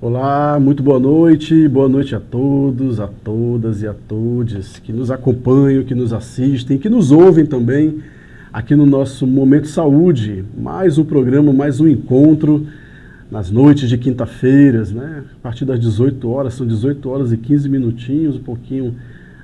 Olá, muito boa noite a todos, a todas e a todes que nos acompanham, que nos assistem, que nos ouvem também aqui no nosso Momento Saúde. Mais um programa, mais um encontro nas noites de quinta-feiras, né? A partir das 18 horas, são 18 horas e 15 minutinhos, um pouquinho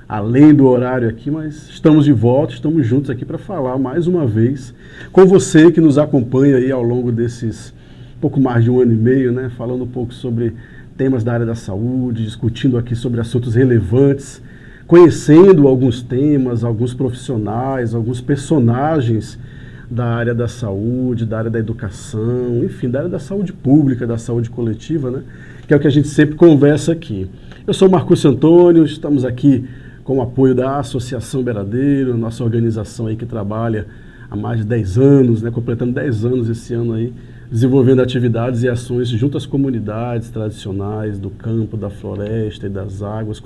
além do horário aqui, mas estamos de volta, estamos juntos aqui para falar mais uma vez com você que nos acompanha aí ao longo desses pouco mais de um ano e meio, né, falando um pouco sobre temas da área da saúde, discutindo aqui sobre assuntos relevantes, conhecendo alguns temas, alguns profissionais, alguns personagens da área da saúde, da área da educação, enfim, da área da saúde pública, da saúde coletiva, né, que é o que a gente sempre conversa aqui. Eu sou Marcúcio Antônio, estamos aqui com o apoio da Associação Beradeiro, nossa organização aí que trabalha há mais de 10 anos, né, completando 10 anos esse ano aí, desenvolvendo atividades e ações junto às comunidades tradicionais do campo, da floresta e das águas,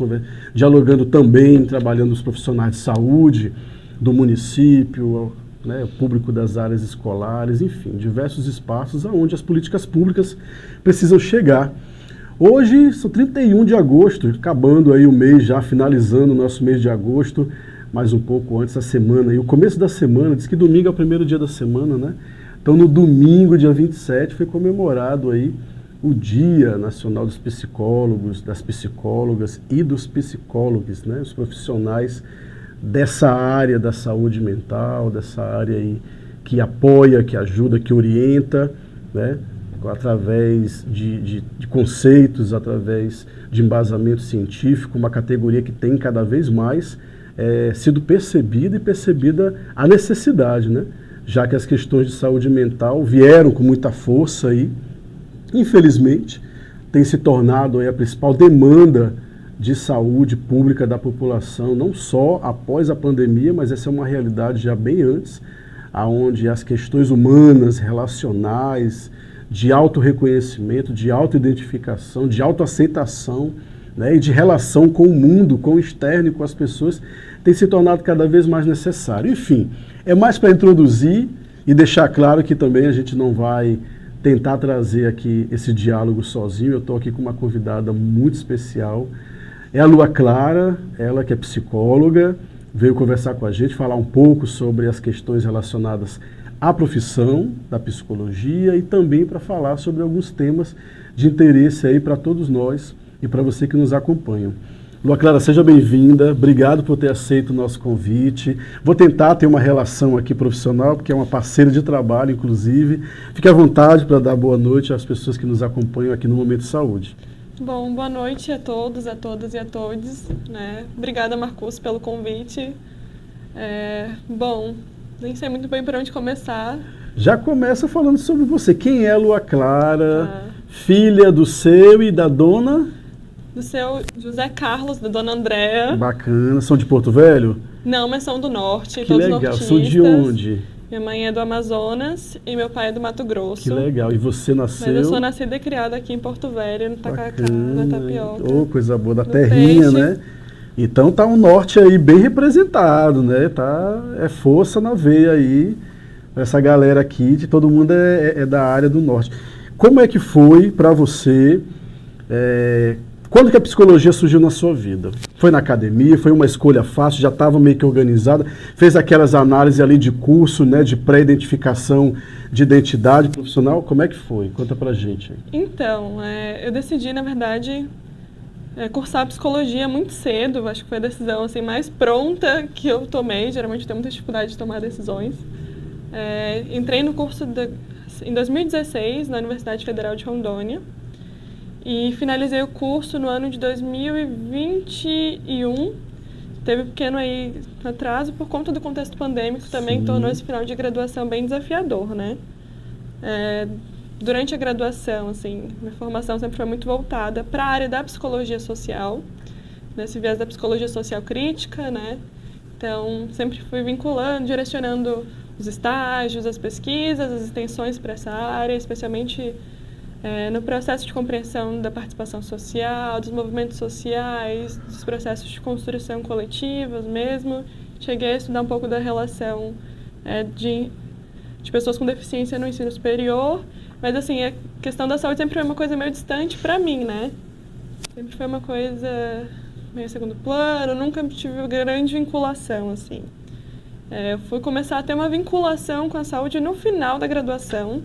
dialogando também, trabalhando os profissionais de saúde do município, né, o público das áreas escolares, enfim, diversos espaços onde as políticas públicas precisam chegar. Hoje, são 31 de agosto, acabando aí o mês, já finalizando o nosso mês de agosto, mais um pouco antes da semana, e o começo da semana, diz que domingo é o primeiro dia da semana, né? Então, no domingo, dia 27, foi comemorado aí o Dia Nacional dos Psicólogos, das Psicólogas e dos Psicólogos, né? Os profissionais dessa área da saúde mental, dessa área aí que apoia, que ajuda, que orienta, né? Através de conceitos, através de embasamento científico, uma categoria que tem cada vez mais sido percebida a necessidade, né? Já que as questões de saúde mental vieram com muita força aí, infelizmente, tem se tornado aí a principal demanda de saúde pública da população, não só após a pandemia, mas essa é uma realidade já bem antes, aonde as questões humanas, relacionais, de autorreconhecimento, de autoidentificação, de autoaceitação, né, e de relação com o mundo, com o externo e com as pessoas, tem se tornado cada vez mais necessário. Enfim, é mais para introduzir e deixar claro que também a gente não vai tentar trazer aqui esse diálogo sozinho. Eu estou aqui com uma convidada muito especial, é a Lua Clara, ela que é psicóloga, veio conversar com a gente, falar um pouco sobre as questões relacionadas à profissão da psicologia e também para falar sobre alguns temas de interesse aí para todos nós e para você que nos acompanha. Lua Clara, seja bem-vinda, obrigado por ter aceito o nosso convite. Vou tentar ter uma relação aqui profissional, porque é uma parceira de trabalho, inclusive. Fique à vontade para dar boa noite às pessoas que nos acompanham aqui no Momento Saúde. Bom, boa noite a todos, a todas e a todos, né? Obrigada, Marcos, pelo convite. Bom, nem sei muito bem por onde começar. Já começa falando sobre você. Quem é a Lua Clara, filha do seu e da dona? Do seu José Carlos, da dona Andréa. Bacana. São de Porto Velho? Não, mas são do norte, que todos legal. nortistas. São de onde? Minha mãe é do Amazonas e meu pai é do Mato Grosso. Que legal. E você nasceu? Mas eu sou nascida e criada aqui em Porto Velho, no Tacacá, na Tapioca. Oh, coisa boa, da terrinha, peixe, né? Então tá um norte aí bem representado, né? É força na veia aí, essa galera aqui, de todo mundo é da área do norte. Como é que foi para você, quando que a psicologia surgiu na sua vida? Foi na academia, foi uma escolha fácil, já estava meio que organizada, fez aquelas análises ali de curso, né, de pré-identificação de identidade profissional, como é que foi? Conta pra gente. Então, eu decidi, na verdade, cursar psicologia muito cedo, acho que foi a decisão assim, mais pronta que eu tomei, geralmente eu tenho muita dificuldade de tomar decisões. Entrei no curso em 2016 na Universidade Federal de Rondônia e finalizei o curso no ano de 2021. Teve um pequeno aí atraso por conta do contexto pandêmico também, que tornou esse final de graduação bem desafiador, né? Durante a graduação, assim, minha formação sempre foi muito voltada para a área da psicologia social, nesse viés da psicologia social crítica, né? Então, sempre fui vinculando, direcionando os estágios, as pesquisas, as extensões para essa área, especialmente no processo de compreensão da participação social, dos movimentos sociais, dos processos de construção coletivas mesmo. Cheguei a estudar um pouco da relação de pessoas com deficiência no ensino superior Mas, assim, a questão da saúde sempre foi uma coisa meio distante pra mim, né? Sempre foi uma coisa meio segundo plano, nunca tive grande vinculação, assim. Eu fui começar a ter uma vinculação com a saúde no final da graduação,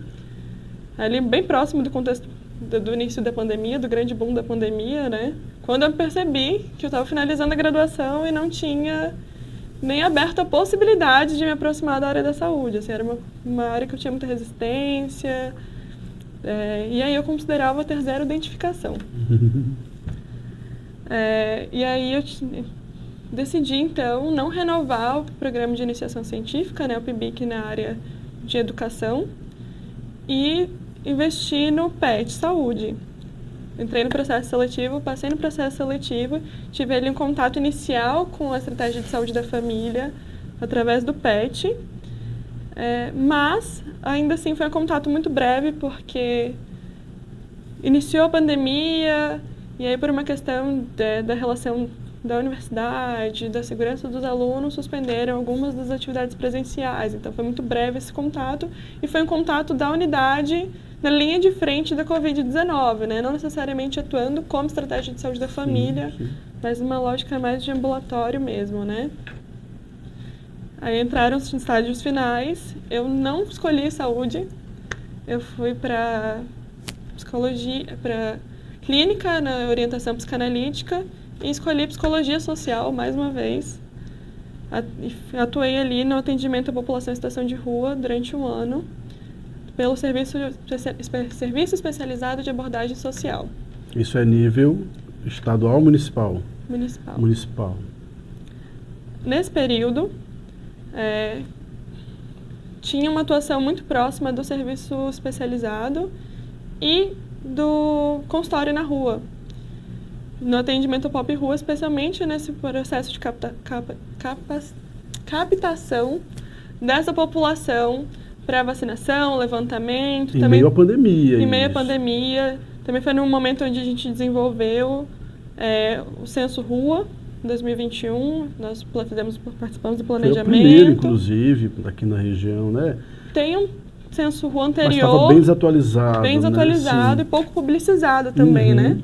ali bem próximo do contexto do início da pandemia, do grande boom da pandemia, né? Quando eu percebi que eu estava finalizando a graduação e não tinha nem aberto a possibilidade de me aproximar da área da saúde. Assim, era uma área que eu tinha muita resistência, e aí eu considerava ter zero identificação. E aí eu decidi, então, não renovar o programa de iniciação científica, né, o PIBIC, na área de educação, e investi no PET, saúde. Entrei no processo seletivo, passei no processo seletivo, tive ali um contato inicial com a estratégia de saúde da família, através do PET, mas, ainda assim, foi um contato muito breve, porque iniciou a pandemia, e aí, por uma questão da relação da universidade, da segurança dos alunos, suspenderam algumas das atividades presenciais. Então, foi muito breve esse contato, e foi um contato da unidade na linha de frente da Covid-19, né? Não necessariamente atuando como estratégia de saúde da família, sim. Mas uma lógica mais de ambulatório mesmo, né? Aí entraram os estágios finais, eu não escolhi saúde, eu fui para psicologia, para clínica na orientação psicanalítica, e escolhi psicologia social, mais uma vez. Atuei ali no atendimento à população em situação de rua durante um ano, pelo serviço especializado de abordagem social. Isso é nível estadual ou municipal? Municipal. Municipal. Nesse período, tinha uma atuação muito próxima do serviço especializado e do consultório na rua. No atendimento ao pop rua, especialmente nesse processo de captação dessa população para vacinação, levantamento. Em meio à pandemia. Em meio à pandemia. Também foi num momento onde a gente desenvolveu o Censo Rua, em 2021. Nós participamos do planejamento. Foi o primeiro, inclusive, aqui na região, né? Tem um Censo Rua anterior. Mas estava bem desatualizado. Bem desatualizado, né? E pouco publicizado também, né?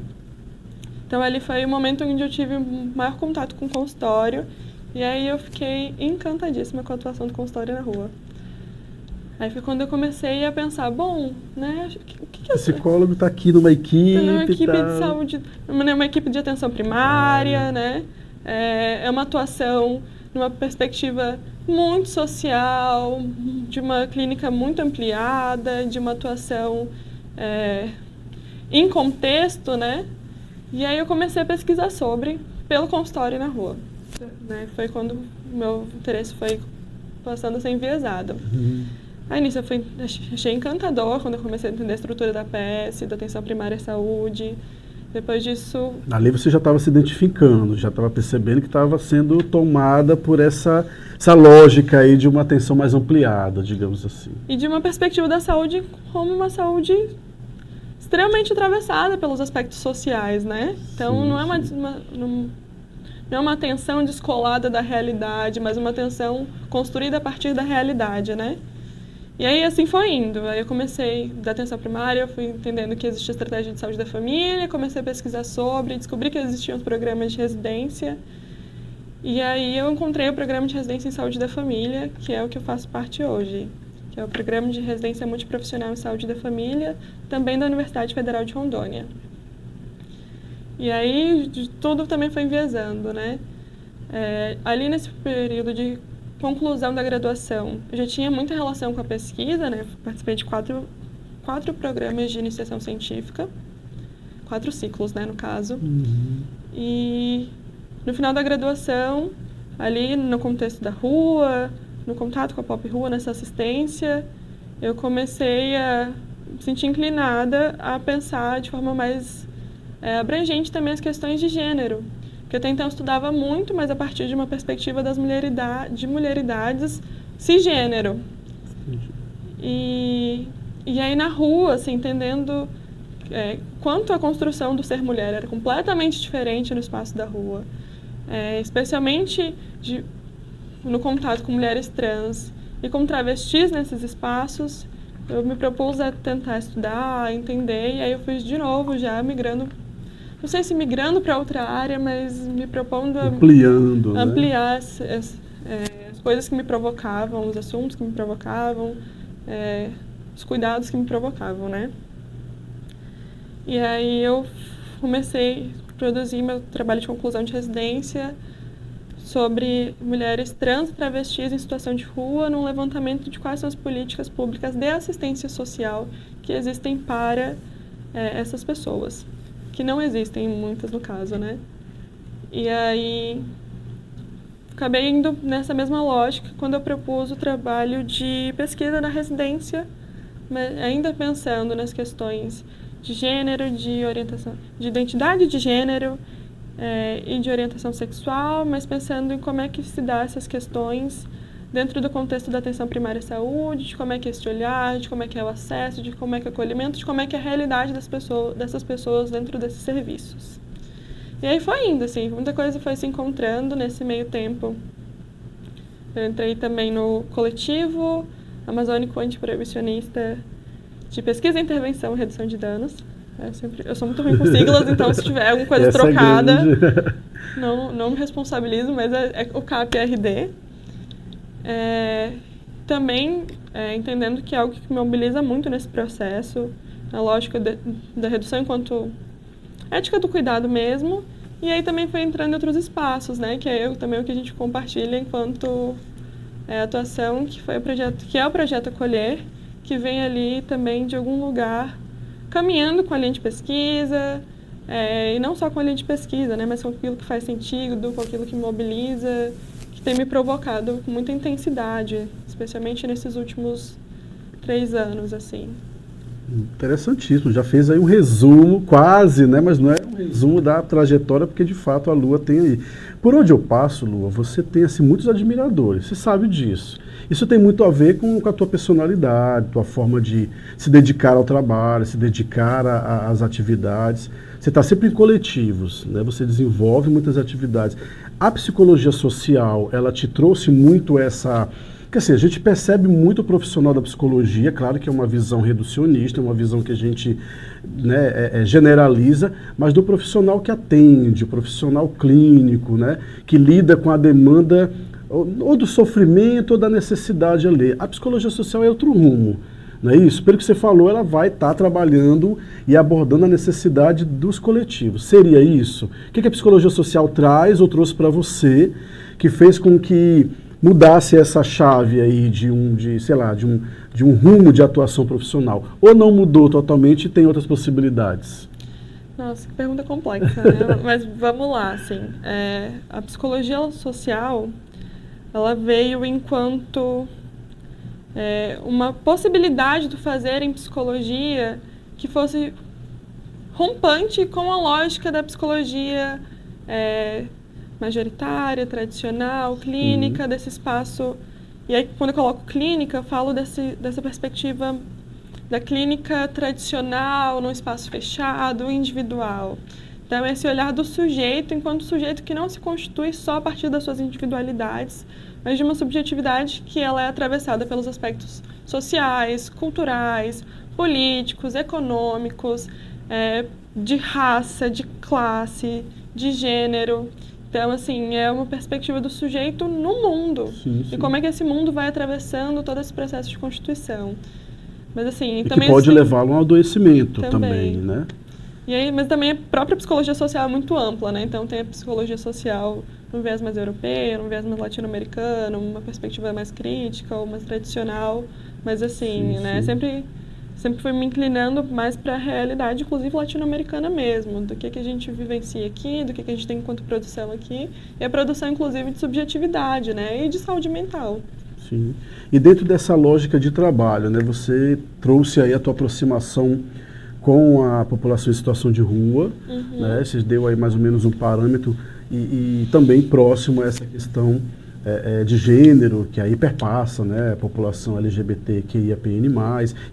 Então, ali foi o momento onde eu tive o maior contato com o consultório. E aí eu fiquei encantadíssima com a atuação do consultório na rua. Aí foi quando eu comecei a pensar, bom, né, o que o psicólogo está aqui numa equipe, de saúde, numa equipe de atenção primária, né? É uma atuação numa perspectiva muito social, de uma clínica muito ampliada, de uma atuação em contexto, né? E aí eu comecei a pesquisar pelo consultório na rua. Né? Foi quando o meu interesse foi passando a ser enviesado. Aí nisso eu achei encantador quando eu comecei a entender a estrutura da PS, da atenção primária à saúde. Depois disso... Ali você já estava se identificando, já estava percebendo que estava sendo tomada por essa lógica aí de uma atenção mais ampliada, digamos assim. E de uma perspectiva da saúde como uma saúde extremamente atravessada pelos aspectos sociais, né? Então, sim, não é uma atenção descolada da realidade, mas uma atenção construída a partir da realidade, né? E aí, assim foi indo. Aí eu comecei da atenção primária, eu fui entendendo que existia estratégia de saúde da família, comecei a pesquisar descobri que existiam os programas de residência. E aí eu encontrei o programa de residência em saúde da família, que é o que eu faço parte hoje, que é o programa de residência multiprofissional em saúde da família, também da Universidade Federal de Rondônia. E aí tudo também foi enviesando, né? Ali nesse período de conclusão da graduação, eu já tinha muita relação com a pesquisa, né? Participei de quatro programas de iniciação científica, 4 ciclos, né, no caso. E no final da graduação, ali no contexto da rua, no contato com a pop rua, nessa assistência, eu comecei a me sentir inclinada a pensar de forma mais abrangente também as questões de gênero. Porque até então eu estudava muito, mas a partir de uma perspectiva de mulheridades cisgênero. E aí na rua, assim, entendendo quanto a construção do ser mulher era completamente diferente no espaço da rua. Especialmente no contato com mulheres trans e com travestis nesses espaços, eu me propus a tentar estudar, entender, e aí eu fui de novo já migrando, não sei se migrando para outra área, mas me propondo a Ampliando, ampliar as coisas que me provocavam, os assuntos que me provocavam, os cuidados que me provocavam, né? E aí eu comecei a produzir meu trabalho de conclusão de residência sobre mulheres trans e travestis em situação de rua, num levantamento de quais são as políticas públicas de assistência social que existem para essas pessoas, que não existem muitas no caso, né? E aí acabei indo nessa mesma lógica quando eu propus o trabalho de pesquisa na residência, mas ainda pensando nas questões de gênero, de orientação, de identidade de gênero e de orientação sexual, mas pensando em como é que se dá essas questões dentro do contexto da atenção primária à saúde, de como é que é esse olhar, de como é que é o acesso, de como é que é o acolhimento, de como é que é a realidade dessas pessoas dentro desses serviços. E aí foi indo, assim, muita coisa foi se encontrando nesse meio tempo. Eu entrei também no coletivo amazônico antiproibicionista de pesquisa, intervenção e redução de danos. Eu sou muito ruim com siglas, então se tiver alguma coisa Essa trocada, não me responsabilizo, mas é o CAP-RD. Também entendendo que é algo que me mobiliza muito nesse processo, a lógica da redução enquanto ética do cuidado mesmo, e aí também foi entrando em outros espaços, né, que é também o que a gente compartilha enquanto atuação, que é o projeto Acolher, que vem ali também de algum lugar caminhando com a linha de pesquisa, e não só com a linha de pesquisa, né, mas com aquilo que faz sentido, com aquilo que mobiliza, que tem me provocado com muita intensidade, especialmente nesses últimos 3 anos, assim. Interessantíssimo, já fez aí um resumo quase, né? Mas não é um resumo da trajetória, porque de fato a Lua tem aí. Por onde eu passo, Lua, você tem assim, muitos admiradores, você sabe disso. Isso tem muito a ver com a tua personalidade, tua forma de se dedicar ao trabalho, se dedicar às atividades. Você está sempre em coletivos, né? Você desenvolve muitas atividades. A psicologia social, ela te trouxe muito essa... Porque assim, a gente percebe muito o profissional da psicologia, claro que é uma visão reducionista, é uma visão que a gente generaliza, mas do profissional que atende, o profissional clínico, né, que lida com a demanda ou do sofrimento ou da necessidade ali. A psicologia social é outro rumo, não é isso? Pelo que você falou, ela vai estar trabalhando e abordando a necessidade dos coletivos. Seria isso? O que a psicologia social traz ou trouxe para você, que fez com que mudasse essa chave aí de um rumo de atuação profissional? Ou não mudou totalmente e tem outras possibilidades? Nossa, que pergunta complexa, né? Mas vamos lá, assim. A psicologia social, ela veio enquanto uma possibilidade do fazer em psicologia que fosse rompante com a lógica da psicologia majoritária, tradicional, clínica, desse espaço. E aí, quando eu coloco clínica, eu falo dessa perspectiva da clínica tradicional, num espaço fechado, individual. Então, esse olhar do sujeito enquanto sujeito que não se constitui só a partir das suas individualidades, mas de uma subjetividade que ela é atravessada pelos aspectos sociais, culturais, políticos, econômicos, de raça, de classe, de gênero. Então, assim, é uma perspectiva do sujeito no mundo. Sim. E como é que esse mundo vai atravessando todo esse processo de constituição. Mas, assim, e também que pode levá-lo a um adoecimento também, né? E aí, mas também a própria psicologia social é muito ampla, né? Então, tem a psicologia social num viés mais europeu, num viés mais latino-americano, uma perspectiva mais crítica ou mais tradicional. Mas, assim, né? Sempre fui me inclinando mais para a realidade, inclusive latino-americana mesmo, do que a gente vivencia aqui, do que a gente tem enquanto produção aqui, e a produção, inclusive, de subjetividade, né, e de saúde mental. Sim. E dentro dessa lógica de trabalho, né, você trouxe aí a tua aproximação com a população em situação de rua, né, você deu aí mais ou menos um parâmetro, e também próximo a essa questão de gênero, que aí perpassa, né, a população LGBTQIAPN+,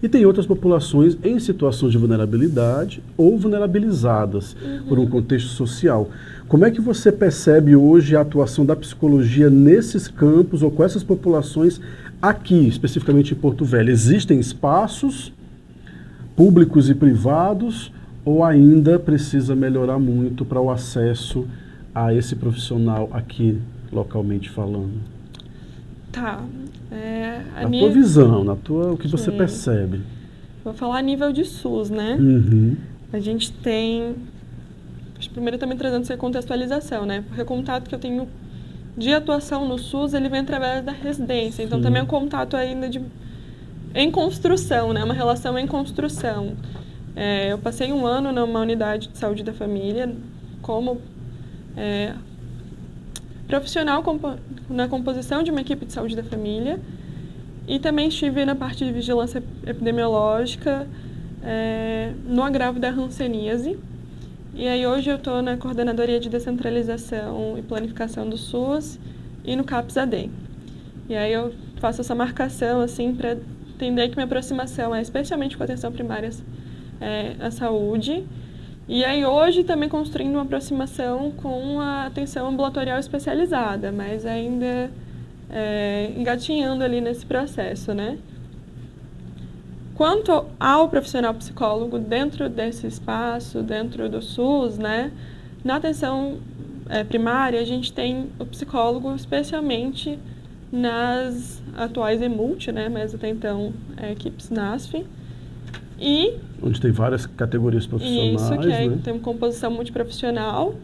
e tem outras populações em situações de vulnerabilidade ou vulnerabilizadas por um contexto social. Como é que você percebe hoje a atuação da psicologia nesses campos ou com essas populações aqui, especificamente em Porto Velho, existem espaços públicos e privados ou ainda precisa melhorar muito para o acesso a esse profissional aqui, localmente falando? Tá. Na tua visão, o que você percebe? Vou falar a nível de SUS, né? Uhum. A gente tem... Primeiro também trazendo essa contextualização, né? Porque o contato que eu tenho de atuação no SUS, ele vem através da residência. Então, também é um contato ainda em construção, né? Uma relação em construção. Eu passei 1 ano numa unidade de saúde da família como profissional na composição de uma equipe de saúde da família e também estive na parte de vigilância epidemiológica no agravo da hanseníase. E aí hoje eu estou na Coordenadoria de Descentralização e Planificação do SUS e no CAPS-AD. E aí eu faço essa marcação assim para entender que minha aproximação é especialmente com a atenção primária à saúde. E aí hoje também construindo uma aproximação com a atenção ambulatorial especializada, mas ainda engatinhando ali nesse processo, né? Quanto ao profissional psicólogo dentro desse espaço, dentro do SUS, né? Na atenção primária, a gente tem o psicólogo especialmente nas atuais EMULT, né? Mas até então equipes NASF. E onde tem várias categorias profissionais, isso, que né? Tem uma composição multiprofissional,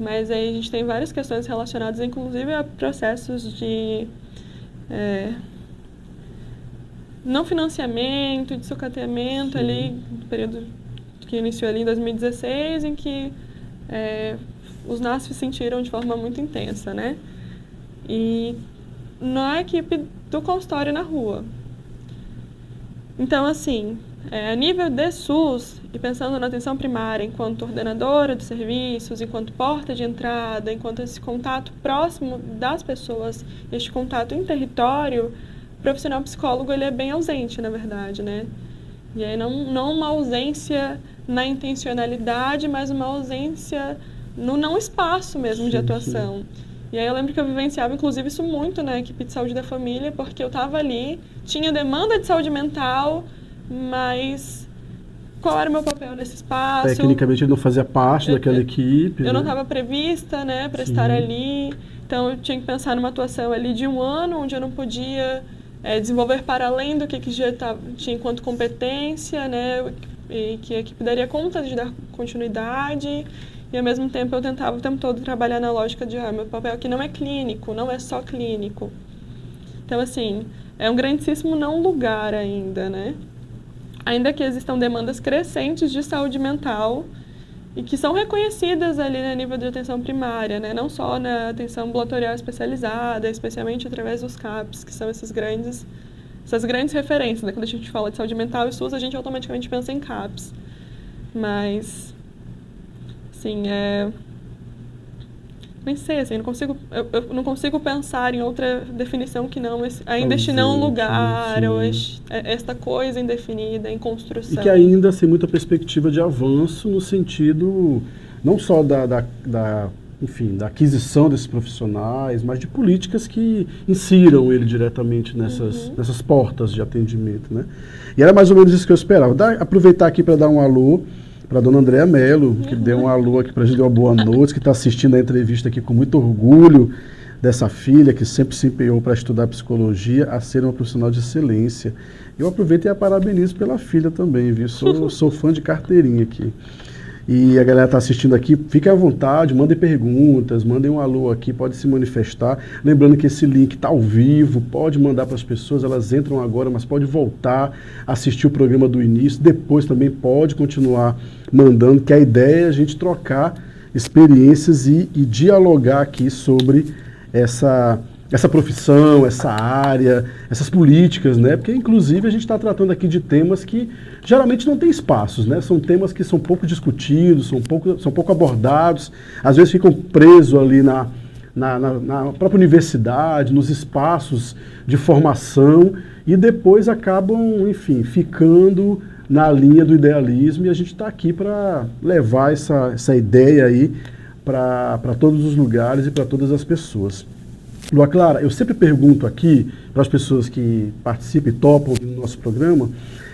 mas aí a gente tem várias questões relacionadas, inclusive a processos de não financiamento, de sucateamento ali, no período que iniciou ali em 2016, em que os NASF sentiram de forma muito intensa, né? E na equipe do consultório na rua. Então, assim, a nível de SUS, e pensando na atenção primária enquanto ordenadora de serviços, enquanto porta de entrada, enquanto esse contato próximo das pessoas, este contato em território, o profissional psicólogo ele é bem ausente, na verdade, né? E aí não uma ausência na intencionalidade, mas uma ausência no não espaço mesmo de atuação. E aí eu lembro que eu vivenciava, inclusive, isso muito na equipe de saúde da família, porque eu estava ali, tinha demanda de saúde mental, mas qual era o meu papel nesse espaço? Tecnicamente ele não fazia parte daquela equipe. Eu não estava prevista, né, para estar ali. Então eu tinha que pensar numa atuação ali de 1 ano, onde eu não podia desenvolver para além do que já tinha enquanto competência, né, e que a equipe daria conta de dar continuidade. E, ao mesmo tempo, eu tentava o tempo todo trabalhar na lógica de meu papel aqui não é clínico, não é só clínico. Então, assim, é um grandíssimo não lugar ainda, né? Ainda que existam demandas crescentes de saúde mental e que são reconhecidas ali no nível de atenção primária, né? Não só na atenção ambulatorial especializada, especialmente através dos CAPs, que são essas grandes referências, né? Quando a gente fala de saúde mental e SUS, a gente automaticamente pensa em CAPs. Mas... Assim, nem sei, assim, eu não consigo pensar em outra definição que não ainda este não lugar, ou esta coisa indefinida, em construção. E que ainda sem muita perspectiva de avanço no sentido não só da aquisição desses profissionais, mas de políticas que insiram ele diretamente nessas portas de atendimento, né? E era mais ou menos isso que eu esperava. Aproveitar aqui para dar um alô para a dona Andréa Mello, que deu um alô aqui para a gente, deu uma boa noite, que está assistindo a entrevista aqui com muito orgulho dessa filha, que sempre se empenhou para estudar psicologia, a ser uma profissional de excelência. Eu aproveito e a parabenizo pela filha também, viu? Sou fã de carteirinha aqui. E a galera está assistindo aqui, fiquem à vontade, mandem perguntas, mandem um alô aqui, pode se manifestar. Lembrando que esse link está ao vivo, pode mandar para as pessoas, elas entram agora, mas pode voltar, assistir o programa do início, depois também pode continuar mandando, que a ideia é a gente trocar experiências e dialogar aqui sobre essa profissão, essa área, essas políticas, né? Porque, inclusive, a gente está tratando aqui de temas que geralmente não tem espaços, né? São temas que são pouco discutidos, são pouco abordados, às vezes ficam presos ali na própria universidade, nos espaços de formação e depois acabam, enfim, ficando na linha do idealismo, e a gente está aqui para levar essa ideia aí para todos os lugares e para todas as pessoas. Lua Clara, eu sempre pergunto aqui para as pessoas que participam e topam do nosso programa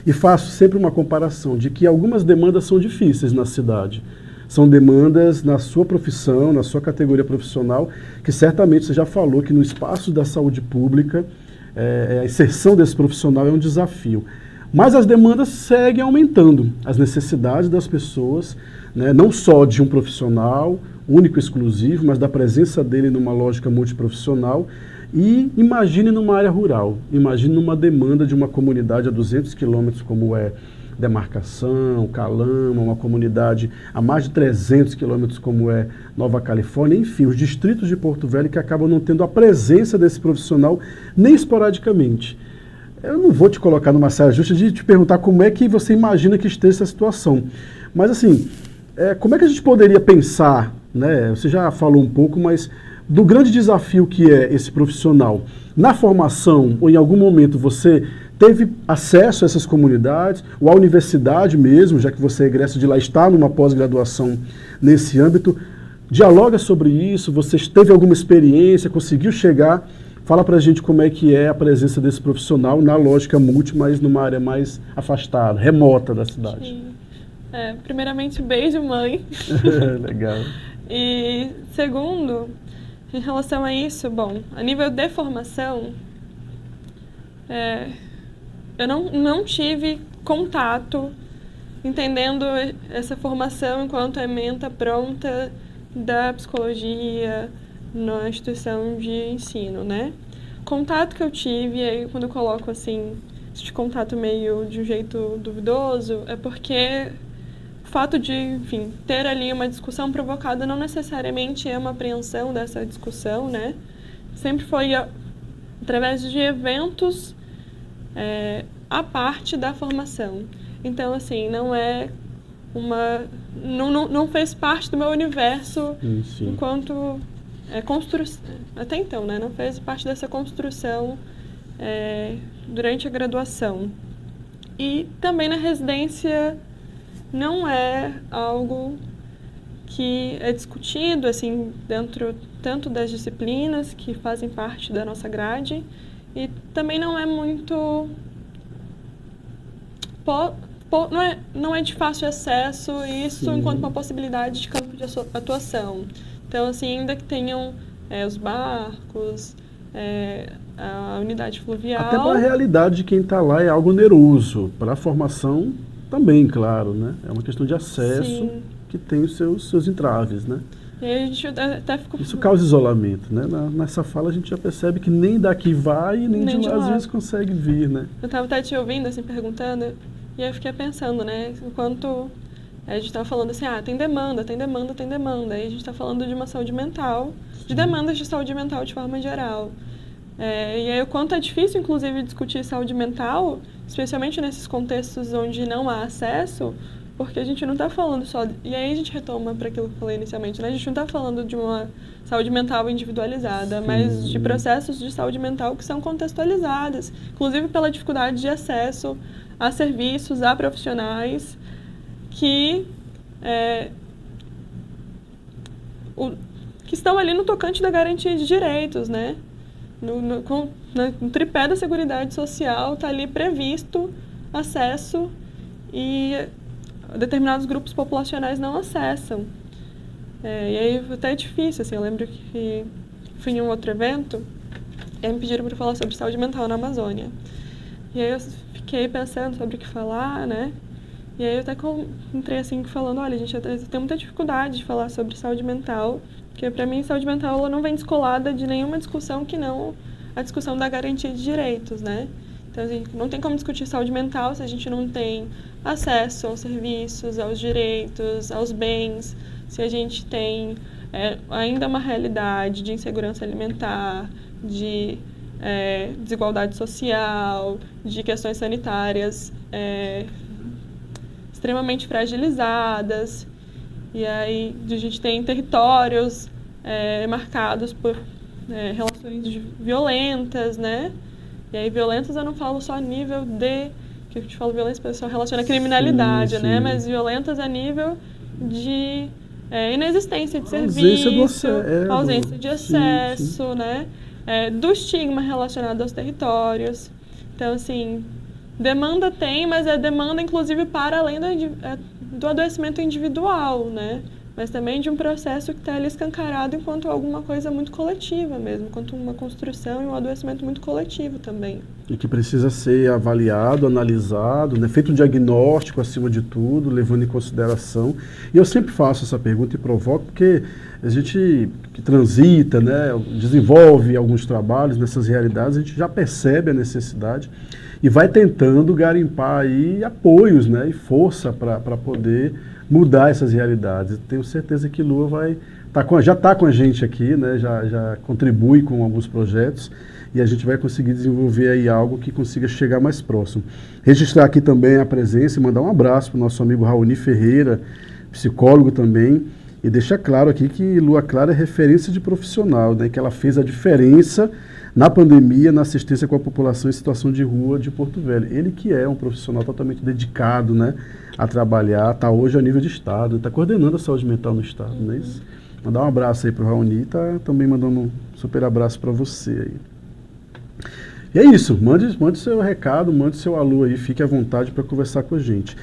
e faço sempre uma comparação de que algumas demandas são difíceis na cidade. São demandas na sua profissão, na sua categoria profissional, que certamente você já falou que no espaço da saúde pública, a inserção desse profissional é um desafio. Mas as demandas seguem aumentando, as necessidades das pessoas, né, não só de um profissional único e exclusivo, mas da presença dele numa lógica multiprofissional. E imagine numa área rural, imagine numa demanda de uma comunidade a 200 quilômetros, como é Demarcação, Calama, uma comunidade a mais de 300 quilômetros, como é Nova Califórnia, enfim, os distritos de Porto Velho que acabam não tendo a presença desse profissional nem esporadicamente. Eu não vou te colocar numa saia justa de te perguntar como é que você imagina que esteja essa situação, mas assim, como é que a gente poderia pensar, né? Você já falou um pouco, mas do grande desafio que é esse profissional. Na formação, ou em algum momento você teve acesso a essas comunidades, ou à universidade mesmo, já que você é egresso de lá, está numa pós-graduação nesse âmbito, dialoga sobre isso, você teve alguma experiência, conseguiu chegar, fala pra gente como é que é a presença desse profissional na lógica multi, mas numa área mais afastada, remota da cidade. Sim. Primeiramente, beijo, mãe. Legal. E segundo, em relação a isso, bom, a nível de formação, eu não tive contato entendendo essa formação enquanto ementa pronta da psicologia na instituição de ensino, né? Contato que eu tive, e aí quando eu coloco assim, esse contato meio de um jeito duvidoso, é porque o fato de, enfim, ter ali uma discussão provocada não necessariamente é uma apreensão dessa discussão, né? Sempre foi através de eventos à parte da formação. Então, assim, não é uma... Não fez parte do meu universo enquanto construção... Até então, né? Não fez parte dessa construção durante a graduação. E também na residência não é algo que é discutido, assim, dentro tanto das disciplinas que fazem parte da nossa grade, e também não é muito... Não é de fácil acesso isso enquanto uma possibilidade de campo de atuação. Então, assim, ainda que tenham os barcos, a unidade fluvial... Até para a realidade de quem está lá é algo oneroso. Para a formação também, claro, né? É uma questão de acesso. Sim. Que tem os seus entraves, né? E aí a gente até ficou... Isso causa isolamento, né? Nessa fala a gente já percebe que nem daqui vai e nem de lá às vezes consegue vir, né? Eu estava até te ouvindo, assim, perguntando, e aí eu fiquei pensando, né? Enquanto a gente estava falando assim, tem demanda, tem demanda, tem demanda. Aí a gente está falando de uma saúde mental, de demandas de saúde mental de forma geral. E aí o quanto é difícil, inclusive, discutir saúde mental, especialmente nesses contextos onde não há acesso, porque a gente não está falando só... E aí a gente retoma para aquilo que eu falei inicialmente, né? A gente não está falando de uma saúde mental individualizada, mas de processos de saúde mental que são contextualizados, inclusive pela dificuldade de acesso a serviços, a profissionais que estão ali no tocante da garantia de direitos, né? No tripé da Seguridade Social está ali previsto acesso e determinados grupos populacionais não acessam. E aí até é difícil, assim, eu lembro que fui em um outro evento e me pediram para falar sobre saúde mental na Amazônia. E aí eu fiquei pensando sobre o que falar, né? E aí eu até entrei assim falando, olha, gente, eu tenho muita dificuldade de falar sobre saúde mental, porque para mim saúde mental ela não vem descolada de nenhuma discussão que não a discussão da garantia de direitos, né? Então, assim, não tem como discutir saúde mental se a gente não tem acesso aos serviços, aos direitos, aos bens, se a gente tem ainda uma realidade de insegurança alimentar, de desigualdade social, de questões sanitárias extremamente fragilizadas, e aí a gente tem territórios marcados por relações violentas, né? E aí violentas eu não falo só a nível de... que a gente fala violência, o pessoal relaciona a criminalidade, sim. Né? Mas violentas a nível de inexistência de serviço, ausência de acesso, sim. Né? do estigma relacionado aos territórios. Então, assim, demanda tem, mas é demanda, inclusive, para além do adoecimento individual, né? Mas também de um processo que está ali escancarado enquanto alguma coisa muito coletiva mesmo, enquanto uma construção e um adoecimento muito coletivo também. E que precisa ser avaliado, analisado, né? Feito um diagnóstico acima de tudo, levando em consideração. E eu sempre faço essa pergunta e provoco, porque a gente que transita, né, desenvolve alguns trabalhos nessas realidades, a gente já percebe a necessidade e vai tentando garimpar aí apoios, né, e força para poder mudar essas realidades. Tenho certeza que Lua já está com a gente aqui, né, já contribui com alguns projetos e a gente vai conseguir desenvolver aí algo que consiga chegar mais próximo. Registrar aqui também a presença e mandar um abraço para o nosso amigo Raoni Ferreira, psicólogo também, e deixar claro aqui que Lua Clara é referência de profissional, né, que ela fez a diferença na pandemia, na assistência com a população em situação de rua de Porto Velho. Ele que é um profissional totalmente dedicado, né, a trabalhar, está hoje a nível de Estado, está coordenando a saúde mental no Estado, não é isso? Mandar um abraço aí para o Raoni, tá também mandando um super abraço para você aí. E é isso, mande seu recado, mande seu alô aí, fique à vontade para conversar com a gente.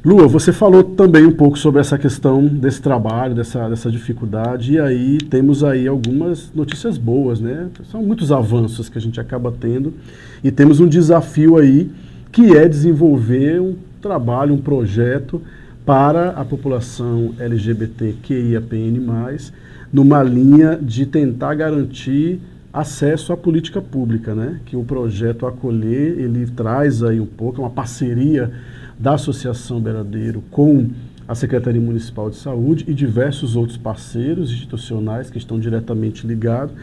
Lua, você falou também um pouco sobre essa questão desse trabalho, dessa dificuldade, e aí temos aí algumas notícias boas, né? São muitos avanços que a gente acaba tendo, e temos um desafio aí, que é desenvolver um trabalho, um projeto para a população LGBTQIAPN+, numa linha de tentar garantir acesso à política pública, né? Que o projeto Acolher, ele traz aí um pouco, uma parceria da Associação Beradeiro com a Secretaria Municipal de Saúde e diversos outros parceiros institucionais que estão diretamente ligados,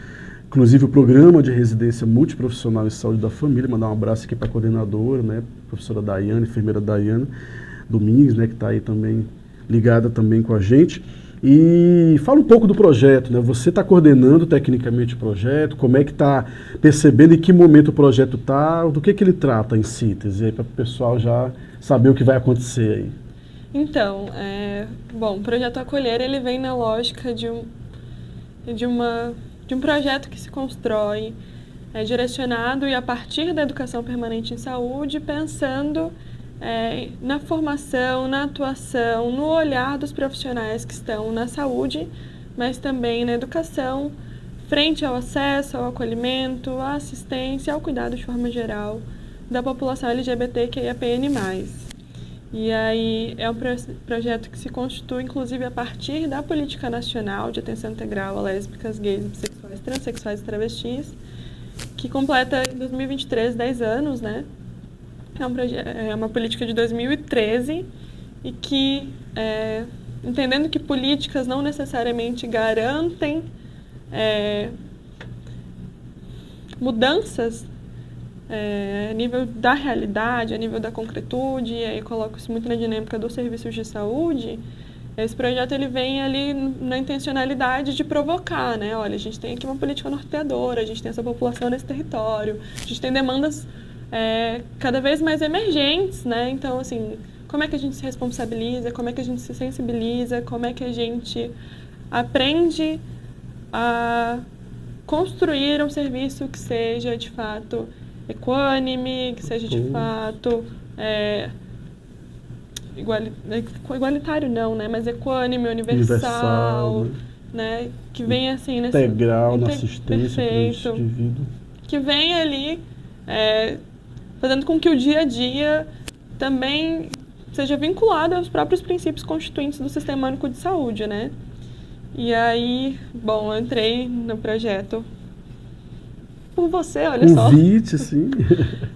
inclusive o Programa de Residência Multiprofissional em Saúde da Família. Mandar um abraço aqui para a coordenadora, né, professora Daiane, enfermeira Daiane Domingues, né, que está aí também ligada também com a gente. E fala um pouco do projeto, né? Você está coordenando tecnicamente o projeto, como é que está percebendo em que momento o projeto está, do que ele trata em síntese, para o pessoal já saber o que vai acontecer aí. Então, o Projeto Acolher, ele vem na lógica de um projeto que se constrói direcionado e a partir da educação permanente em saúde, pensando na formação, na atuação, no olhar dos profissionais que estão na saúde, mas também na educação, frente ao acesso, ao acolhimento, à assistência, ao cuidado de forma geral da população LGBTQIAPN+. E aí é um projeto que se constitui, inclusive, a partir da Política Nacional de Atenção Integral a Lésbicas, Gays, Bissexuais, Transsexuais e Travestis, que completa em 2023 10 anos, né? É uma política de 2013 e que, entendendo que políticas não necessariamente garantem mudanças a nível da realidade, a nível da concretude, e aí eu coloco isso muito na dinâmica dos serviços de saúde. Esse projeto ele vem ali na intencionalidade de provocar, né? Olha, a gente tem aqui uma política norteadora, a gente tem essa população nesse território, a gente tem demandas cada vez mais emergentes, né? Então, assim, como é que a gente se responsabiliza, como é que a gente se sensibiliza, como é que a gente aprende a construir um serviço que seja, de fato, equânime, que seja, de fato, igualitário não, né? Mas equânime, universal, né? Que venha, assim, nesse... Integral na assistência para esse indivíduo. Que venha ali... fazendo com que o dia a dia também seja vinculado aos próprios princípios constituintes do Sistema Único de Saúde, né? E aí, bom, eu entrei no projeto por você, olha só. Convite, sim.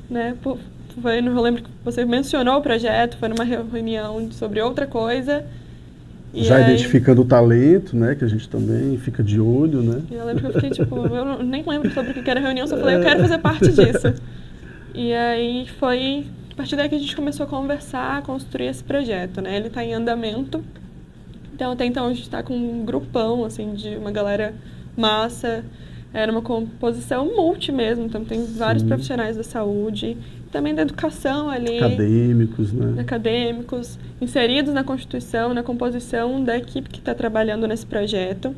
Né? Eu lembro que você mencionou o projeto, foi numa reunião sobre outra coisa. Já identificando o talento, né, que a gente também fica de olho, né? E eu lembro que eu fiquei tipo, eu nem lembro sobre o que era a reunião, só falei, eu quero fazer parte disso. E aí foi a partir daí que a gente começou a conversar, a construir esse projeto, né? Ele está em andamento. Então, até então, a gente está com um grupão, assim, de uma galera massa. Era uma composição multi mesmo, então tem vários profissionais da saúde, também da educação ali. Acadêmicos, né? Acadêmicos, inseridos na Constituição, na composição da equipe que está trabalhando nesse projeto.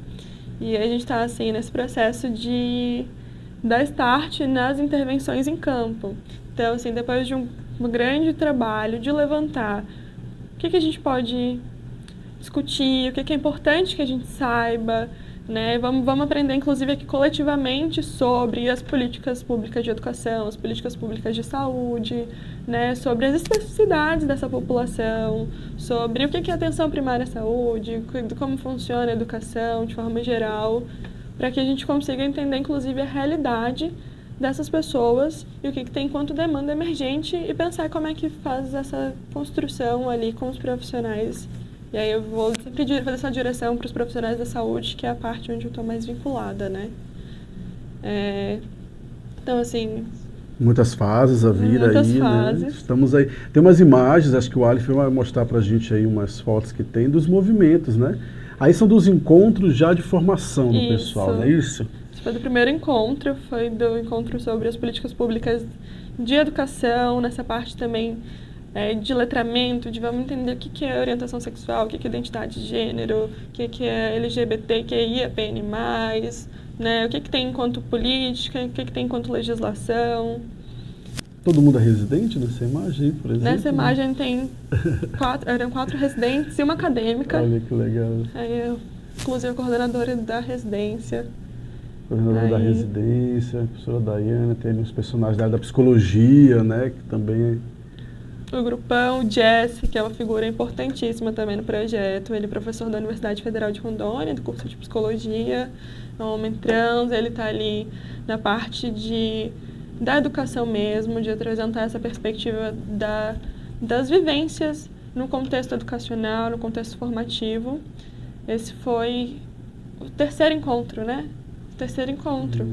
E a gente está, assim, nesse processo de dar start nas intervenções em campo. Então, assim, depois de um grande trabalho de levantar o que a gente pode discutir, o que é importante que a gente saiba, né? Vamos aprender, inclusive, aqui coletivamente sobre as políticas públicas de educação, as políticas públicas de saúde, né? Sobre as especificidades dessa população, sobre o que é atenção primária à saúde, como funciona a educação de forma geral, para que a gente consiga entender, inclusive, a realidade dessas pessoas e o que tem enquanto demanda emergente e pensar como é que faz essa construção ali com os profissionais. E aí eu vou sempre fazer essa direção para os profissionais da saúde, que é a parte onde eu estou mais vinculada, né? Então, assim... Muitas fases a vir muitas aí, fases. Né? Estamos aí. Tem umas imagens, acho que o Aleph vai mostrar pra gente aí umas fotos que tem dos movimentos, né? Aí são dos encontros já de formação do pessoal, não é isso? Isso foi do primeiro encontro, foi do encontro sobre as políticas públicas de educação, nessa parte também de letramento, de vamos entender o que é orientação sexual, o que é identidade de gênero, o que é LGBTQIAPN+, né? O que tem enquanto política, o que tem enquanto legislação. Todo mundo é residente nessa imagem, por exemplo? Nessa imagem tem eram 4 residentes e uma acadêmica. Olha que legal. Aí eu, inclusive, a coordenadora da residência. Coordenadora da residência, a professora Daiane, tem ali os personagens da área da psicologia, né, que também... O grupão, o Jesse, que é uma figura importantíssima também no projeto. Ele é professor da Universidade Federal de Rondônia, do curso de psicologia, é um homem trans, ele está ali na parte da educação mesmo, de apresentar essa perspectiva das vivências no contexto educacional, no contexto formativo. Esse foi o terceiro encontro, né? O terceiro encontro.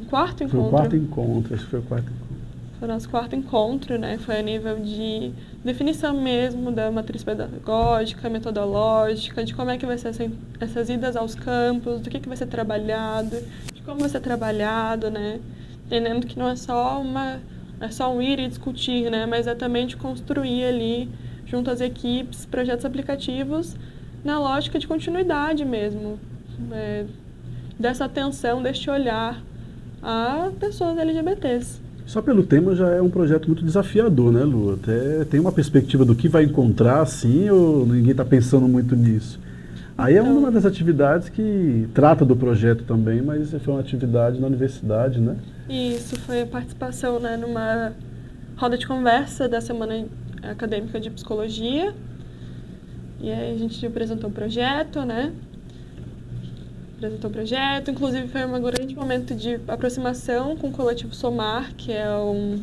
Quarto encontro. Foi o quarto encontro, acho que foi o quarto encontro. Foi o nosso quarto encontro, né? Foi a nível de definição mesmo da matriz pedagógica, metodológica, de como é que vai ser essas idas aos campos, do que vai ser trabalhado, de como vai ser trabalhado, né? Entendendo que não é só um ir e discutir, né? Mas é também de construir ali, junto às equipes, projetos aplicativos na lógica de continuidade mesmo, dessa atenção, deste olhar a pessoas LGBTs. Só pelo tema já é um projeto muito desafiador, né, Lu? Até tem uma perspectiva do que vai encontrar, assim, ou ninguém está pensando muito nisso? Aí é uma das atividades que trata do projeto também, mas foi uma atividade na universidade, né? Isso, foi a participação, né, numa roda de conversa da Semana Acadêmica de Psicologia. E aí a gente apresentou o projeto, né? Inclusive foi um grande momento de aproximação com o coletivo Somar, que é um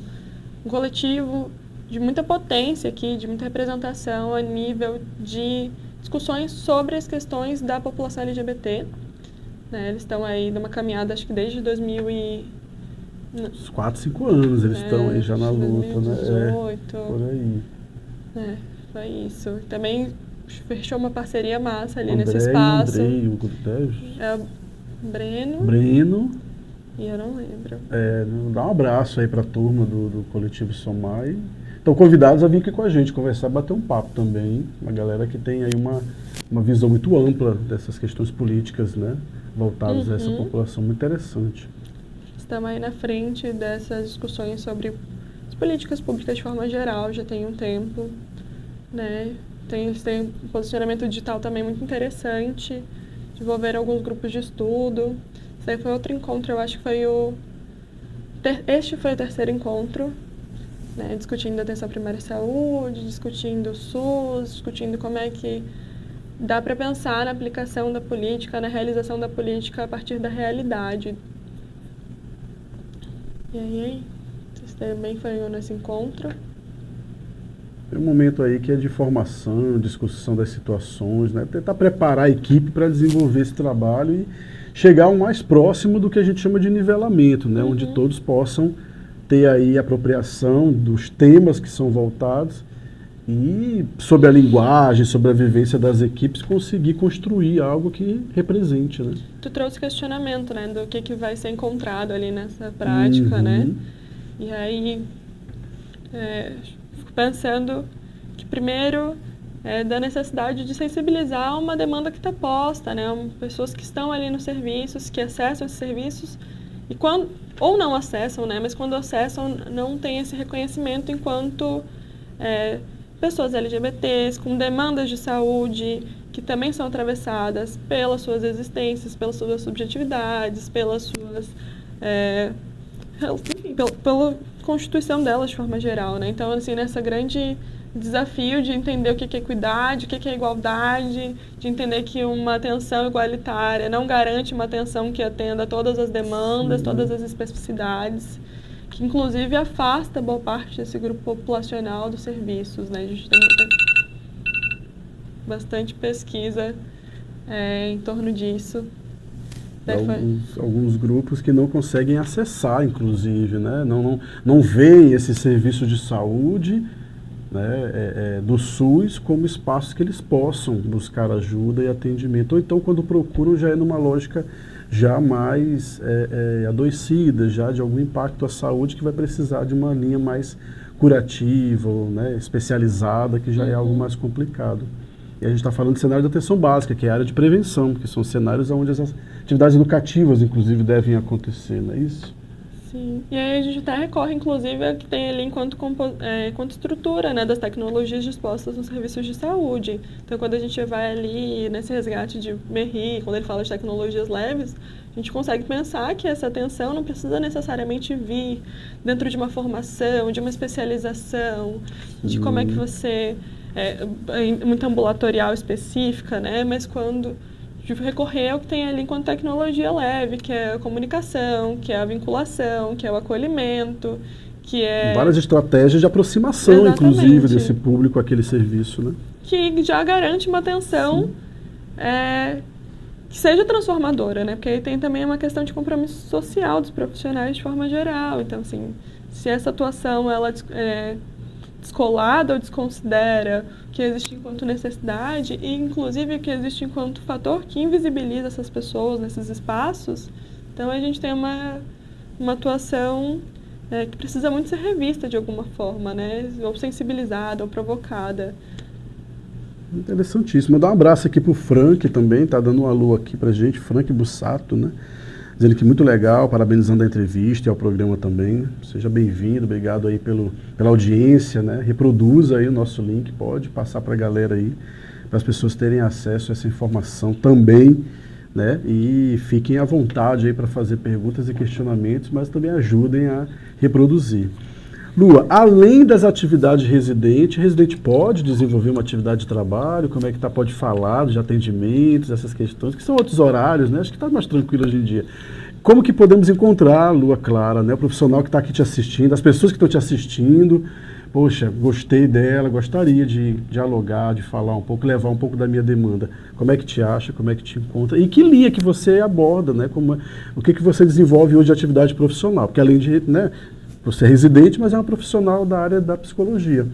coletivo de muita potência aqui, de muita representação a nível de discussões sobre as questões da população LGBT. Né? Eles estão aí numa caminhada, acho que desde 2000 e... Uns 4, 5 anos eles estão aí já na luta, 2018, né? Por aí. Foi isso. Também fechou uma parceria massa ali nesse espaço. Breno. E eu não lembro. Dá um abraço aí para a turma do Coletivo Somar. Estão convidados a vir aqui com a gente, conversar, bater um papo também. Uma galera que tem aí uma visão muito ampla dessas questões políticas, né? Voltadas a essa população, muito interessante. Estamos aí na frente dessas discussões sobre as políticas públicas de forma geral, já tem um tempo, né? Tem um posicionamento digital também muito interessante, desenvolver alguns grupos de estudo. Isso aí foi outro encontro, eu acho que foi este foi o terceiro encontro, né, discutindo a atenção primária à saúde, discutindo o SUS, discutindo como é que dá para pensar na aplicação da política, na realização da política a partir da realidade. E aí, isso também foi nesse encontro. Tem um momento aí que é de formação, discussão das situações, né? Tentar preparar a equipe para desenvolver esse trabalho e chegar ao mais próximo do que a gente chama de nivelamento, né? Onde todos possam ter aí apropriação dos temas que são voltados e sobre a linguagem, sobre a vivência das equipes, conseguir construir algo que represente, né? Tu trouxe questionamento, né? Do que vai ser encontrado ali nessa prática, né? E aí... pensando que, primeiro, da necessidade de sensibilizar uma demanda que está posta, né? Pessoas que estão ali nos serviços, que acessam esses serviços ou não acessam, né? Mas quando acessam, não tem esse reconhecimento enquanto pessoas LGBTs com demandas de saúde que também são atravessadas pelas suas existências, pelas suas subjetividades, pelas suas... enfim, pela constituição delas de forma geral, né? Então, assim, nessa grande desafio de entender o que é equidade, o que é igualdade, de entender que uma atenção igualitária não garante uma atenção que atenda todas as demandas, todas as especificidades, que inclusive afasta boa parte desse grupo populacional dos serviços, né? A gente tem bastante pesquisa em torno disso. Alguns grupos que não conseguem acessar, inclusive, né? Não veem esse serviço de saúde, né, do SUS como espaços que eles possam buscar ajuda e atendimento. Ou então, quando procuram, já é numa lógica já mais adoecida, já de algum impacto à saúde, que vai precisar de uma linha mais curativa, né, especializada, que já é algo mais complicado. E a gente está falando de cenário de atenção básica, que é a área de prevenção, que são cenários onde as atividades educativas, inclusive, devem acontecer, não é isso? Sim. E aí a gente até recorre, inclusive, a que tem ali enquanto estrutura, né, das tecnologias dispostas nos serviços de saúde. Então, quando a gente vai ali nesse resgate de Merri, quando ele fala de tecnologias leves, a gente consegue pensar que essa atenção não precisa necessariamente vir dentro de uma formação, de uma especialização, de como é que você... muito ambulatorial específica, né? Mas quando de recorrer ao que tem ali enquanto tecnologia leve, que é a comunicação, que é a vinculação, que é o acolhimento, que é... Várias estratégias de aproximação, inclusive, desse público àquele serviço, né? Que já garante uma atenção que seja transformadora, né? Porque aí tem também uma questão de compromisso social dos profissionais de forma geral. Então, assim, se essa atuação, ela descolada ou desconsidera o que existe enquanto necessidade e, inclusive, o que existe enquanto fator que invisibiliza essas pessoas nesses espaços, então a gente tem uma atuação que precisa muito ser revista de alguma forma, né? Ou sensibilizada, ou provocada. Interessantíssimo. Mandar um abraço aqui para o Frank também, tá dando um alô aqui para a gente, Frank Bussato, né? Dizendo que muito legal, parabenizando a entrevista e ao programa também. Seja bem-vindo, obrigado aí pela audiência, né? Reproduza aí o nosso link, pode passar para a galera aí, para as pessoas terem acesso a essa informação também, né? E fiquem à vontade aí para fazer perguntas e questionamentos, mas também ajudem a reproduzir. Lua, além das atividades residente pode desenvolver uma atividade de trabalho? Como é que pode falar de atendimentos, essas questões, que são outros horários, né? Acho que está mais tranquilo hoje em dia. Como que podemos encontrar, Lua Clara, né? O profissional que está aqui te assistindo, as pessoas que estão te assistindo, poxa, gostei dela, gostaria de dialogar, de falar um pouco, levar um pouco da minha demanda. Como é que te acha, como é que te encontra? E que linha que você aborda, né? O que você desenvolve hoje de atividade profissional? Porque além de, né, você é residente, mas é uma profissional da área da psicologia.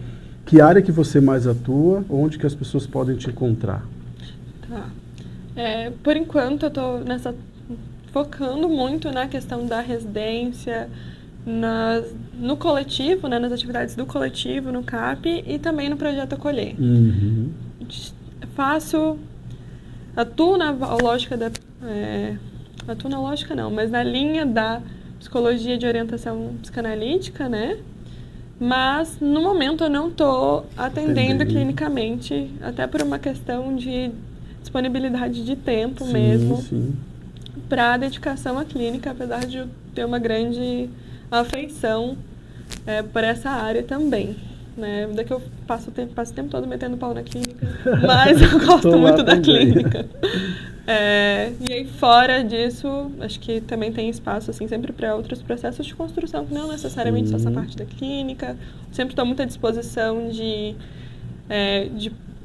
Que área que você mais atua? Onde que as pessoas podem te encontrar? Tá. Por enquanto, eu estou focando muito na questão da residência, no coletivo, né, nas atividades do coletivo, no CAP, e também no Projeto Acolher. Uhum. Atuo na lógica atuo na lógica não, mas na linha da psicologia de orientação psicanalítica, né? Mas, no momento, eu não estou atendendo clinicamente, até por uma questão de disponibilidade de tempo mesmo, para a dedicação à clínica, apesar de eu ter uma grande afeição por essa área também. Né? Daqui eu passo o tempo todo metendo pau na clínica, mas eu gosto muito da clínica. E aí, fora disso, acho que também tem espaço, assim, sempre para outros processos de construção, que não necessariamente só essa parte da clínica. Sempre estou muito à disposição de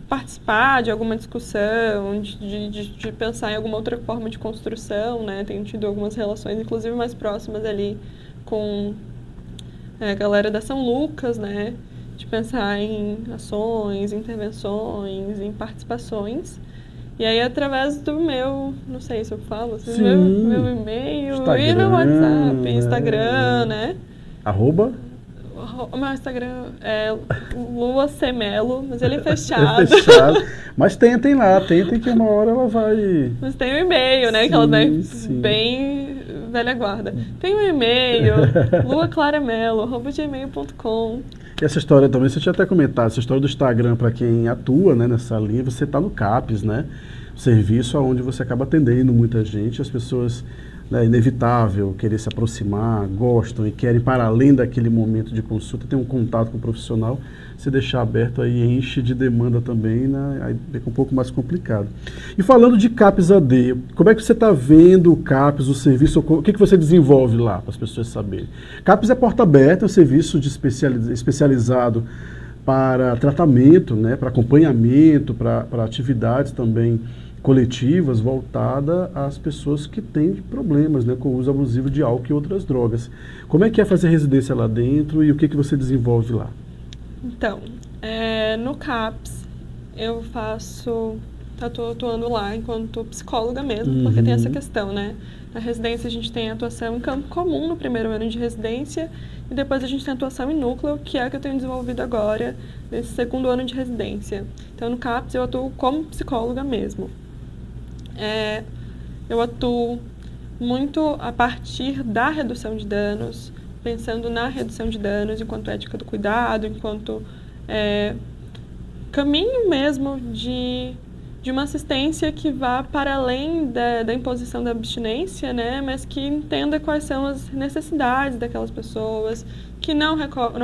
participar de alguma discussão, de pensar em alguma outra forma de construção, né? Tenho tido algumas relações, inclusive mais próximas ali com a galera da São Lucas, né? De pensar em ações, intervenções, em participações. E aí, através do meu, não sei se eu falo, assim, meu e-mail e meu WhatsApp, Instagram, né? Arroba? O meu Instagram é Lua Semelo, mas ele é fechado. É fechado. Mas tentem lá, tentem que uma hora ela vai... Mas tem o e-mail, né? Que ela vai bem velha guarda. Tem um e-mail, luaclaramelo@gmail.com. E essa história também, você tinha até comentado, essa história do Instagram, para quem atua, né, nessa linha, você está no CAPES, né? Serviço onde você acaba atendendo muita gente, as pessoas, né, é inevitável querer se aproximar, gostam e querem, para além daquele momento de consulta, ter um contato com o profissional. Se deixar aberto aí enche de demanda também, né? Aí fica um pouco mais complicado. E falando de CAPES AD, como é que você está vendo o CAPES, o serviço, o que você desenvolve lá, para as pessoas saberem? CAPES é porta aberta, é um serviço especializado para tratamento, né, para acompanhamento, para atividades também coletivas voltada às pessoas que têm problemas, né, com o uso abusivo de álcool e outras drogas. Como é que é fazer residência lá dentro e o que você desenvolve lá? Então, no CAPES eu estou atuando lá enquanto psicóloga mesmo, porque tem essa questão, né? Na residência a gente tem atuação em campo comum no primeiro ano de residência e depois a gente tem atuação em núcleo, que é a que eu tenho desenvolvido agora nesse segundo ano de residência. Então no CAPES eu atuo como psicóloga mesmo. Eu atuo muito a partir da redução de danos, pensando na redução de danos enquanto ética do cuidado, enquanto caminho mesmo de uma assistência que vá para além da imposição da abstinência, né, mas que entenda quais são as necessidades daquelas pessoas que não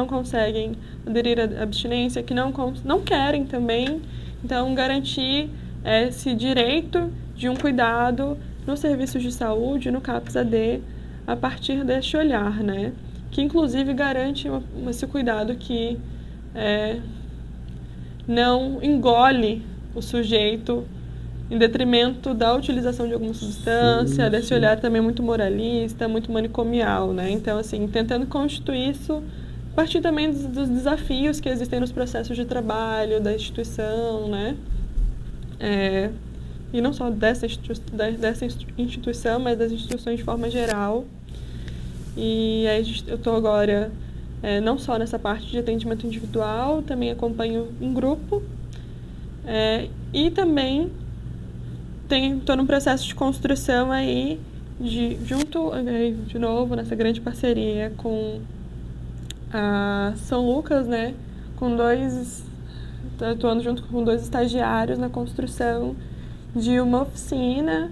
conseguem aderir à abstinência, que não querem também. Então, garantir esse direito de um cuidado nos serviços de saúde, no CAPES AD, a partir deste olhar, né? Que inclusive garante esse cuidado que não engole o sujeito em detrimento da utilização de alguma substância, desse olhar também muito moralista, muito manicomial, né? Então, assim, tentando constituir isso a partir também dos desafios que existem nos processos de trabalho da instituição, né? E não só dessa instituição, mas das instituições de forma geral. E aí eu estou agora não só nessa parte de atendimento individual, também acompanho em grupo, e também estou num processo de construção aí, de novo, nessa grande parceria com a São Lucas, né, atuando junto com 2 estagiários na construção de uma oficina,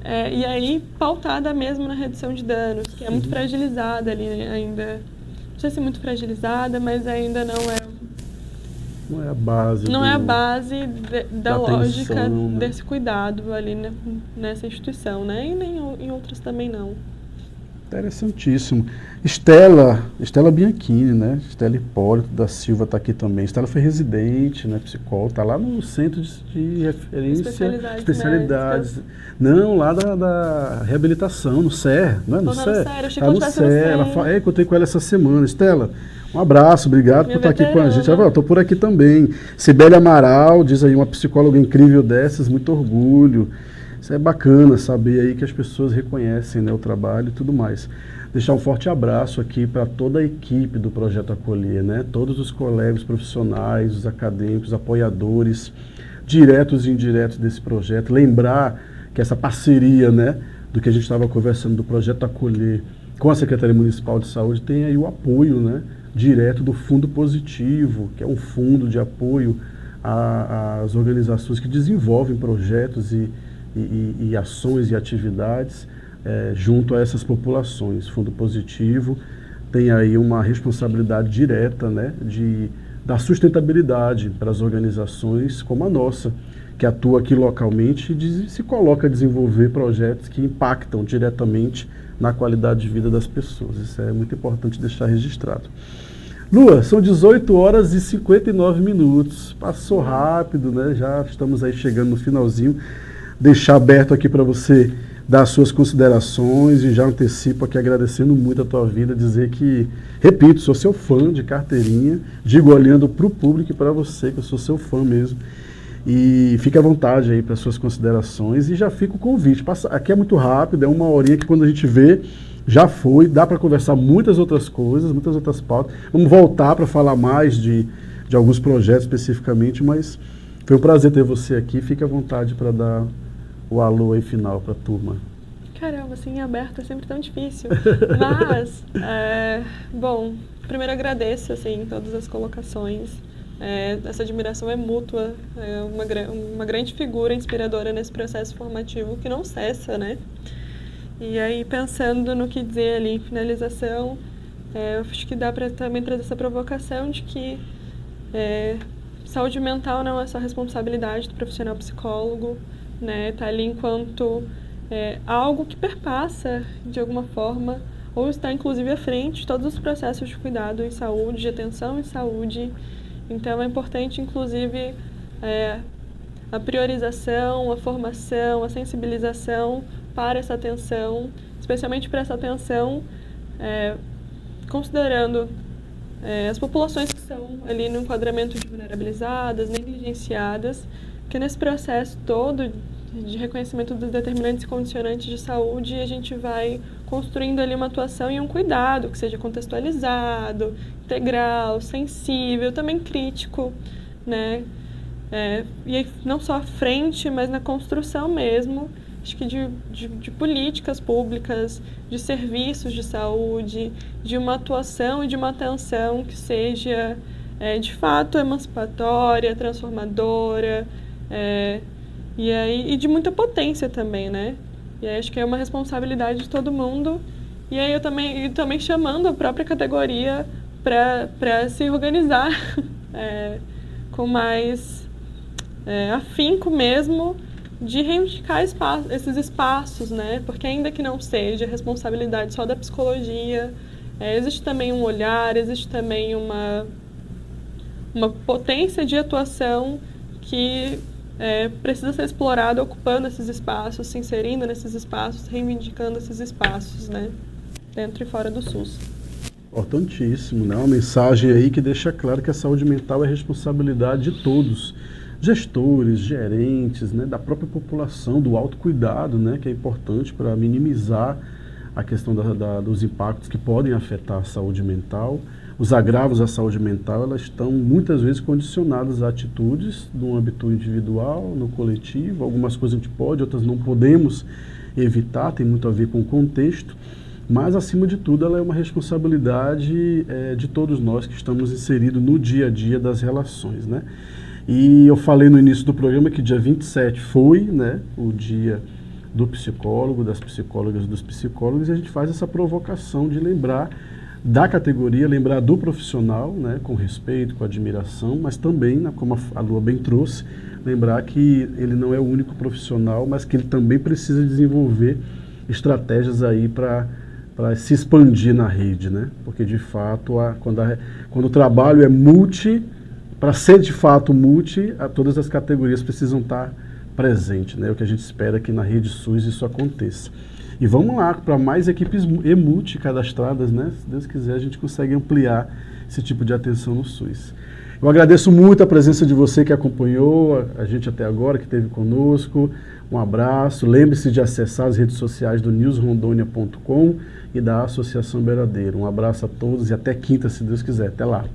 e aí pautada mesmo na redução de danos, que é muito fragilizada ali ainda. Não sei se é muito fragilizada, mas ainda não é a base. Não é a base da lógica atenção, né, desse cuidado ali nessa instituição, né? E nem em outras também não. Interessantíssimo. Estela Bianchini, né? Estela Hipólito da Silva está aqui também. Estela foi residente, né, psicóloga, está lá no Centro de Referência Especialidades. Não, lá da reabilitação, no SER, não é no SER? Eu achei que no SER. Encontrei com ela essa semana. Estela, um abraço, obrigado por estar aqui com a gente. Estou por aqui também. Sibeli Amaral, diz aí, uma psicóloga incrível dessas, muito orgulho. Isso é bacana saber aí que as pessoas reconhecem, né, o trabalho e tudo mais. Deixar um forte abraço aqui para toda a equipe do Projeto Acolher, né? Todos os colegas profissionais, os acadêmicos, apoiadores, diretos e indiretos desse projeto. Lembrar que essa parceria, né, do que a gente estava conversando do Projeto Acolher com a Secretaria Municipal de Saúde tem aí o apoio, né, direto do Fundo Positivo, que é um fundo de apoio às organizações que desenvolvem projetos e ações e atividades junto a essas populações. Fundo Positivo tem aí uma responsabilidade direta, né, da sustentabilidade para as organizações como a nossa, que atua aqui localmente e se coloca a desenvolver projetos que impactam diretamente na qualidade de vida das pessoas. Isso é muito importante deixar registrado. Lua, são 18h59. Passou rápido, né? Já estamos aí chegando no finalzinho. Deixar aberto aqui para você dar as suas considerações e já antecipo aqui agradecendo muito a tua vida, dizer que, repito, sou seu fã de carteirinha, digo olhando para o público e para você, que eu sou seu fã mesmo. E fique à vontade aí para suas considerações e já fica o convite. Aqui é muito rápido, é uma horinha que quando a gente vê, já foi, dá para conversar muitas outras coisas, muitas outras pautas. Vamos voltar para falar mais de alguns projetos especificamente, mas foi um prazer ter você aqui. Fique à vontade para dar o alô aí final para a turma. Caramba, assim, aberto é sempre tão difícil. Mas, bom, primeiro agradeço, assim, todas as colocações. Essa admiração é mútua, é uma grande figura inspiradora nesse processo formativo que não cessa, né? E aí, pensando no que dizer ali em finalização, eu acho que dá para também trazer essa provocação de que saúde mental não é só responsabilidade do profissional psicólogo, né? Tá ali enquanto algo que perpassa, de alguma forma, ou está inclusive à frente de todos os processos de cuidado em saúde, de atenção em saúde. Então, é importante, inclusive, a priorização, a formação, a sensibilização para essa atenção, especialmente para essa atenção, considerando as populações que são ali no enquadramento de vulnerabilizadas, negligenciadas, que nesse processo todo de reconhecimento dos determinantes e condicionantes de saúde, a gente vai construindo ali uma atuação e um cuidado que seja contextualizado, integral, sensível, também crítico, né? E aí, não só à frente, mas na construção mesmo, acho que de políticas públicas, de serviços de saúde, de uma atuação e de uma atenção que seja, de fato, emancipatória, transformadora, e de muita potência também, né? E aí acho que é uma responsabilidade de todo mundo. E aí eu também chamando a própria categoria para se organizar com mais afinco mesmo, de reivindicar esses espaços, né? Porque ainda que não seja responsabilidade só da psicologia, existe também um olhar, existe também uma potência de atuação que precisa ser explorada, ocupando esses espaços, se inserindo nesses espaços, reivindicando esses espaços, né? Dentro e fora do SUS. Importantíssimo, né? Uma mensagem aí que deixa claro que a saúde mental é responsabilidade de todos, gestores, gerentes, né? Da própria população, do autocuidado, né? Que é importante para minimizar a questão dos impactos que podem afetar a saúde mental. Os agravos à saúde mental, elas estão muitas vezes condicionadas a atitudes no âmbito individual, no coletivo. Algumas coisas a gente pode, outras não podemos evitar, tem muito a ver com o contexto. Mas, acima de tudo, ela é uma responsabilidade de todos nós que estamos inseridos no dia a dia das relações, né? E eu falei no início do programa que dia 27 foi, né, o dia do psicólogo, das psicólogas, dos psicólogos, e a gente faz essa provocação de lembrar da categoria, lembrar do profissional, né, com respeito, com admiração, mas também, né, como a Lua bem trouxe, lembrar que ele não é o único profissional, mas que ele também precisa desenvolver estratégias aí para se expandir na rede, né? Porque de fato, quando o trabalho é multi, para ser de fato multi, todas as categorias precisam estar presentes, né? O que a gente espera que na rede SUS isso aconteça. E vamos lá, para mais equipes multi cadastradas, né? Se Deus quiser, a gente consegue ampliar esse tipo de atenção no SUS. Eu agradeço muito a presença de você que acompanhou a gente até agora, que esteve conosco. Um abraço. Lembre-se de acessar as redes sociais do newsrondonia.com e da Associação Beiradeiro. Um abraço a todos e até quinta, se Deus quiser. Até lá.